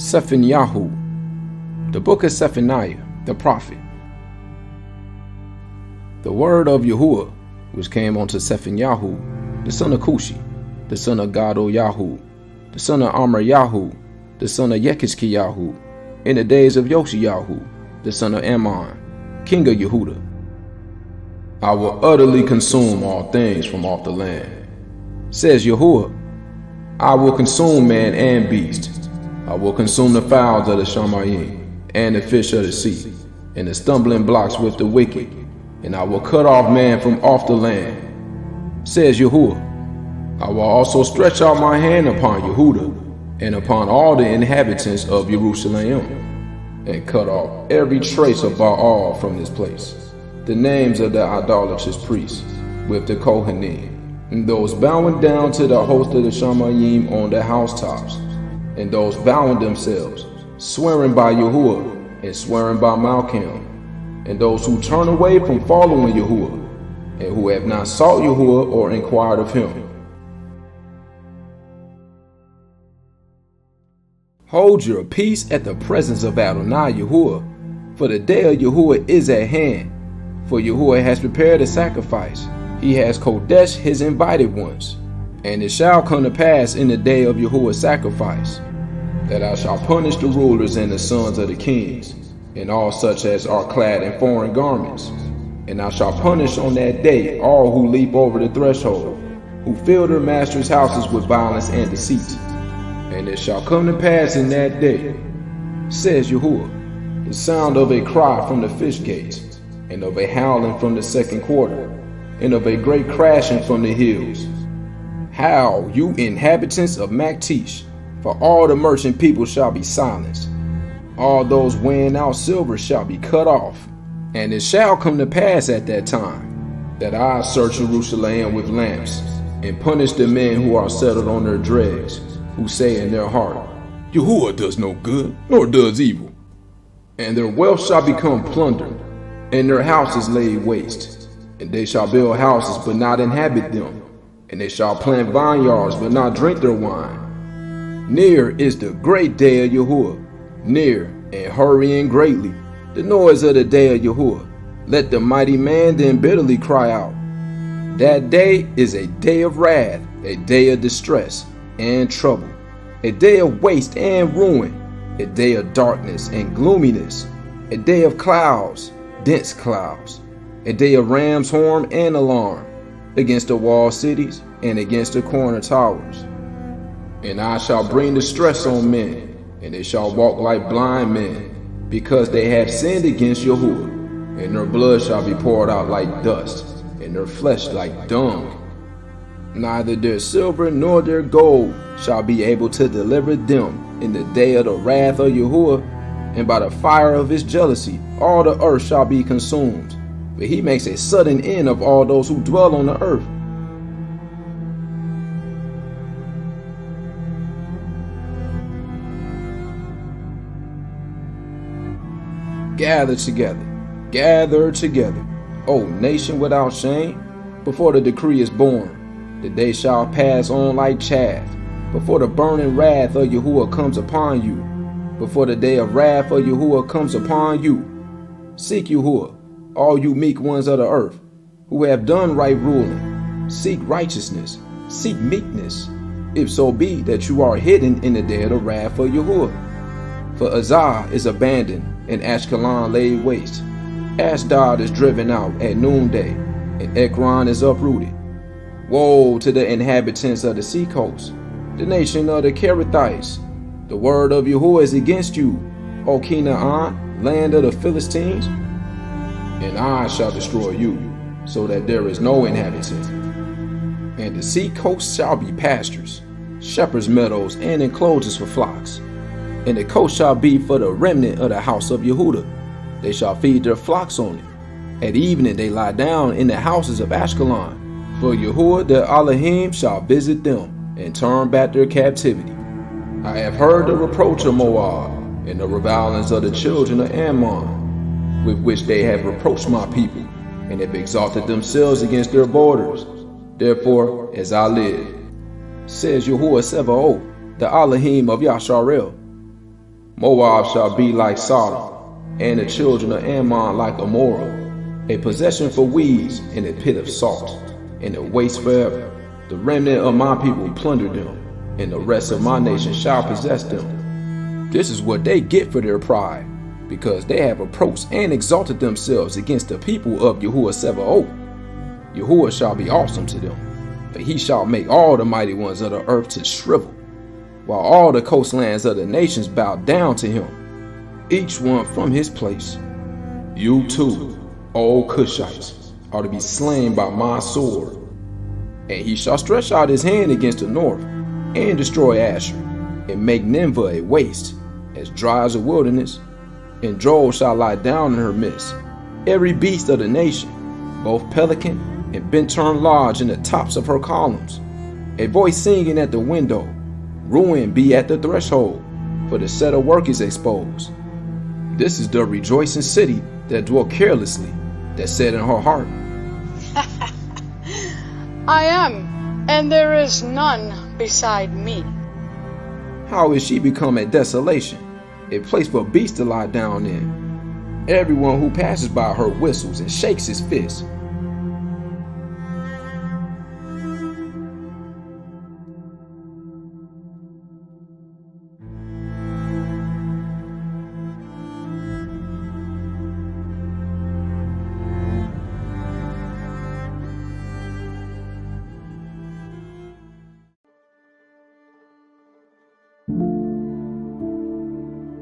Tsaphanyahu, the book of Zephaniah, the prophet. The word of Yahuah, which came unto Tsaphanyahu, the son of Cushi, the son of Yahuah, the son of Yahuah, the son of Yahuah, in the days of Yahuah, the son of Ammon, king of Yehudah. I will utterly consume all things from off the land, says Yahuah. I will consume man and beast. I will consume the fowls of the Shamayim, and the fish of the sea, and the stumbling blocks with the wicked, and I will cut off man from off the land, says Yahuah. I will also stretch out my hand upon Yehudah, and upon all the inhabitants of Jerusalem, and cut off every trace of Baal from this place, the names of the idolatrous priests, with the Kohanim, and those bowing down to the host of the Shamayim on the housetops, and those vowing themselves, swearing by Yahuah, and swearing by Malcham, and those who turn away from following Yahuah, and who have not sought Yahuah or inquired of him. Hold your peace at the presence of Adonai Yahuah, for the day of Yahuah is at hand. For Yahuah has prepared a sacrifice, he has kodeshed his invited ones. And it shall come to pass in the day of Yahuah's sacrifice, that I shall punish the rulers and the sons of the kings, and all such as are clad in foreign garments. And I shall punish on that day all who leap over the threshold, who fill their masters' houses with violence and deceit. And it shall come to pass in that day, says Yahuah, the sound of a cry from the fish gates, and of a howling from the second quarter, and of a great crashing from the hills. Howl, you inhabitants of Maktish, for all the merchant people shall be silenced. All those weighing out silver shall be cut off. And it shall come to pass at that time, that I search Jerusalem with lamps, and punish the men who are settled on their dregs, who say in their heart, Yahuah does no good, nor does evil. And their wealth shall become plundered, and their houses laid waste. And they shall build houses, but not inhabit them. And they shall plant vineyards, but not drink their wine. Near is the great day of Yahuah, near and hurrying greatly, the noise of the day of Yahuah. Let the mighty man then bitterly cry out. That day is a day of wrath, a day of distress and trouble, a day of waste and ruin, a day of darkness and gloominess, a day of clouds, dense clouds, a day of ram's horn and alarm, against the walled cities and against the corner towers. And I shall bring distress on men, and they shall walk like blind men, because they have sinned against Yahuah, and their blood shall be poured out like dust, and their flesh like dung. Neither their silver nor their gold shall be able to deliver them in the day of the wrath of Yahuah, and by the fire of his jealousy all the earth shall be consumed. But he makes a sudden end of all those who dwell on the earth. Gather together, O nation without shame, before the decree is born. The day shall pass on like chaff, before the burning wrath of Yahuah comes upon you, before the day of wrath of Yahuah comes upon you. Seek Yahuah, all you meek ones of the earth, who have done right ruling. Seek righteousness, seek meekness, if so be that you are hidden in the day of the wrath of Yahuah. For Azah is abandoned, and Ashkelon laid waste. Ashdod is driven out at noonday, and Ekron is uprooted. Woe to the inhabitants of the seacoast, the nation of the Kerethites. The word of Yahuah is against you, O Canaan, land of the Philistines. And I shall destroy you, so that there is no inhabitant. And the sea coast shall be pastures, shepherds' meadows, and enclosures for flocks. And the coast shall be for the remnant of the house of Yehudah. They shall feed their flocks on it. At evening they lie down in the houses of Ashkelon. For Yahuah the Elohim shall visit them, and turn back their captivity. I have heard the reproach of Moab, and the revilings of the children of Ammon, with which they have reproached my people, and have exalted themselves against their borders. Therefore, as I live, says Yahuah Sebaoth, the Elohim of Yasharel, Moab shall be like Sodom, and the children of Ammon like Amorah, a possession for weeds and a pit of salt, and a waste forever. The remnant of my people plundered them, and the rest of my nation shall possess them. This is what they get for their pride, because they have approached and exalted themselves against the people of Yahuah Sabaoth. Yahuah shall be awesome to them, for he shall make all the mighty ones of the earth to shrivel, while all the coastlands of the nations bow down to him, each one from his place. You too, O Cushites, are to be slain by my sword. And he shall stretch out his hand against the north, and destroy Asher, and make Nineveh a waste, as dry as a wilderness. And Joel shall lie down in her midst, every beast of the nation, both pelican and Benturn lodge in the tops of her columns. A voice singing at the window, ruin be at the threshold, for the set of work is exposed. This is the rejoicing city that dwelt carelessly, that said in her heart, I am, and there is none beside me. How is she become a desolation, a place for beasts to lie down in? Everyone who passes by her whistles and shakes his fist.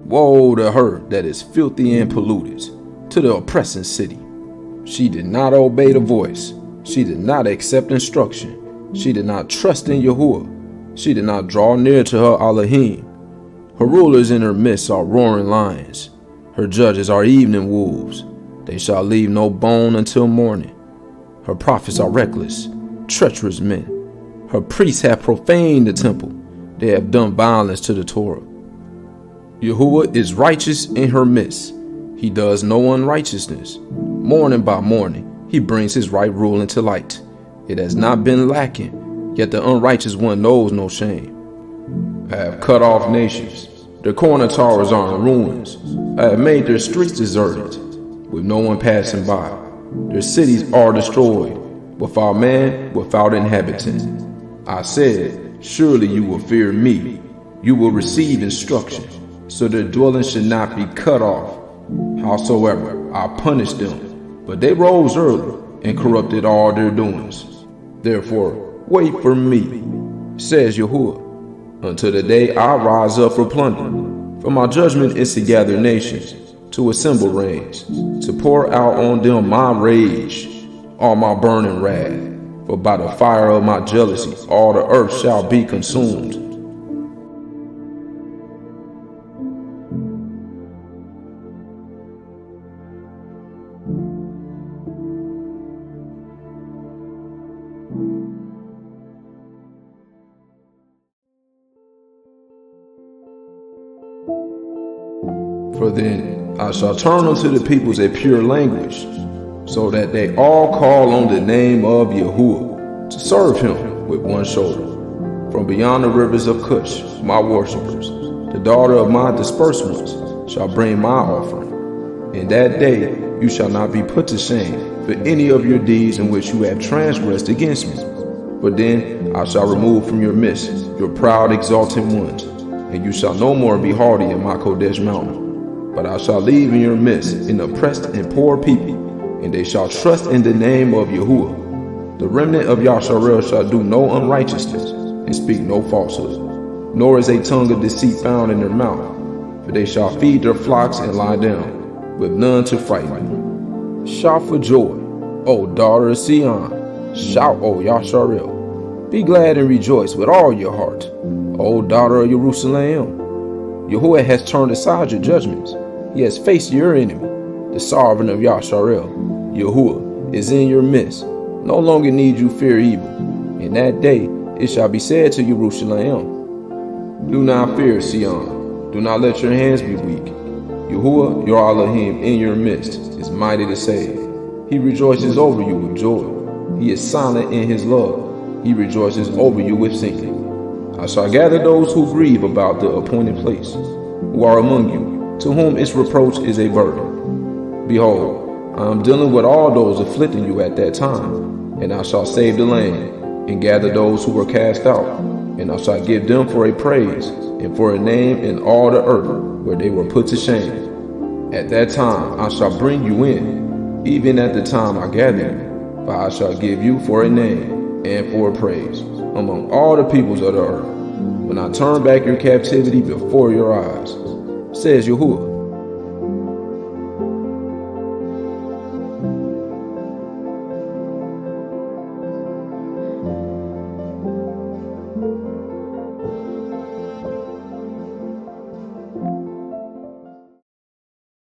Woe to her that is filthy and polluted, to the oppressing city. She did not obey the voice. She did not accept instruction. She did not trust in Yahuah. She did not draw near to her Elohim. Her rulers in her midst are roaring lions. Her judges are evening wolves. They shall leave no bone until morning. Her prophets are reckless, treacherous men. Her priests have profaned the temple. They have done violence to the Torah. Yahuah is righteous in her midst. He does no unrighteousness. Morning by morning, he brings his right rule into light. It has not been lacking, yet the unrighteous one knows no shame. I have cut off nations. Their corner towers are in ruins. I have made their streets deserted, with no one passing by. Their cities are destroyed, without man, without inhabitant. I said, surely you will fear me. You will receive instruction, so their dwelling should not be cut off. Howsoever, I punished them, but they rose early and corrupted all their doings. Therefore, wait for me, says Yahuah, until the day I rise up for plunder. For my judgment is to gather nations, to assemble reigns, to pour out on them my rage, all my burning wrath. For by the fire of my jealousy all the earth shall be consumed. For then I shall turn unto the peoples a pure language, so that they all call on the name of Yahuah, to serve him with one shoulder. From beyond the rivers of Cush, my worshippers, the daughter of my dispersed ones, shall bring my offering. In that day you shall not be put to shame for any of your deeds in which you have transgressed against me. For then I shall remove from your midst your proud exalting ones, and you shall no more be haughty in my Kodesh mountain. But I shall leave in your midst an oppressed and poor people, and they shall trust in the name of Yahuah. The remnant of Yasharel shall do no unrighteousness, and speak no falsehood, nor is a tongue of deceit found in their mouth. For they shall feed their flocks and lie down, with none to frighten them. Shout for joy, O daughter of Sion. Shout, O Yasharel. Be glad and rejoice with all your heart, O daughter of Jerusalem. Yahuah has turned aside your judgments. He has faced your enemy. The sovereign of Yasharel, Yahuah, is in your midst. No longer need you fear evil. In that day it shall be said to Jerusalem, do not fear, Sion. Do not let your hands be weak. Yahuah, your Elohim, in your midst, is mighty to save. He rejoices over you with joy. He is silent in his love. He rejoices over you with singing. I shall gather those who grieve about the appointed place. who are among you, to whom its reproach is a burden. Behold, I am dealing with all those afflicting you at that time, and I shall save the land, and gather those who were cast out, and I shall give them for a praise, and for a name in all the earth, where they were put to shame. At that time I shall bring you in, even at the time I gather you, for I shall give you for a name, and for a praise, among all the peoples of the earth, when I turn back your captivity before your eyes, says Yahuah.